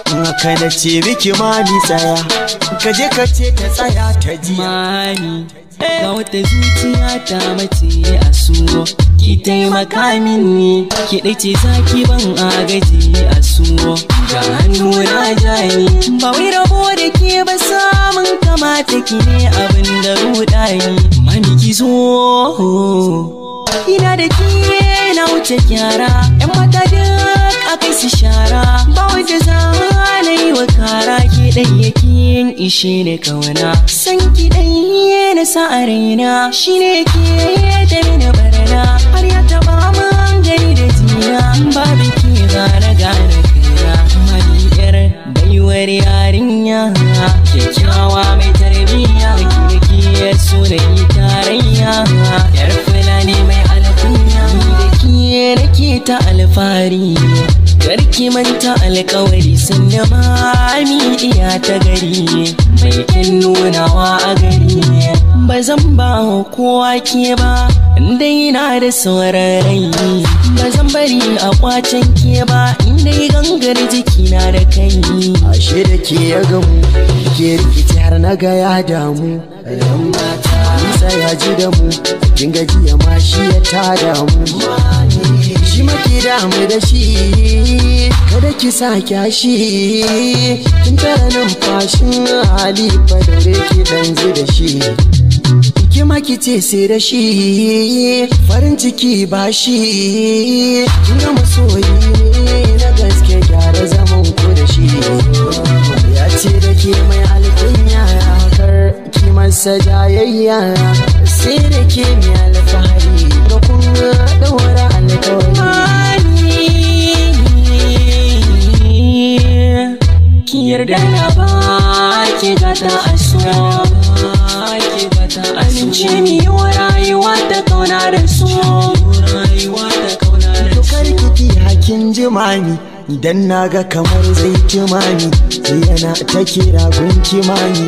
Ka na ce miki mami tsaya, ka je ka ce ta tsaya ta ji. Mami, ga wata zuciya ta mace a suwo, ki taimaka mini, ki ɗace zaki ban agaji a suwo. Ga hannu na jani, ba wai rabo da ke ba samun kamata ki ne abin da ruɗani. Mami ki zo, ina da ke na wuce kyara, 'yan mata duk akai su shara, ba wanda za na yi wa kara. Ke ɗan yake ishe ne kauna, san ki ɗan na sa a raina, shi ne ke da na barna, har ya taɓa man gani da jina. Babu ke gane kaina, mani yar baiwar yarinya, kyakkyawa mai tarbiyya, da ke so na yi tarayya, yar fulani mai alkunya, da ke nake ta alfahari. Karki manta alkawari sanda mami iya ta gari, mai kin nunawa a gari. Ba zan ba kowa ke ba, dai na da sauran rai. Ba zan bari a kwacen ke ba, dai gangar jikina da kai. Ashe da ke ya gamu, ke rikici har na ga ya damu. Ran mata nisa ya ji da mu, kin gajiya ma shi ya tada mu. Shi maki damu da shi, kada ki sa kyashi, kin tara numfashin hali fa daure ki dan ji da shi. Ki maki ce sai da shi, farin ciki ba shi, kin ga masoyi ne na gaske, gyara zaman ku da shi. Ya ce da ke mai alkunya, kar ki masa jayayya, sai da ke mai alfahari da kun daura alkawari. Ki yarda na ba ki gata a so, amince mi yi wa rayuwa ta kauna da so. To karki ki hakin jimami, idan naga kamar zai kimani, yana ta kira gun kimani.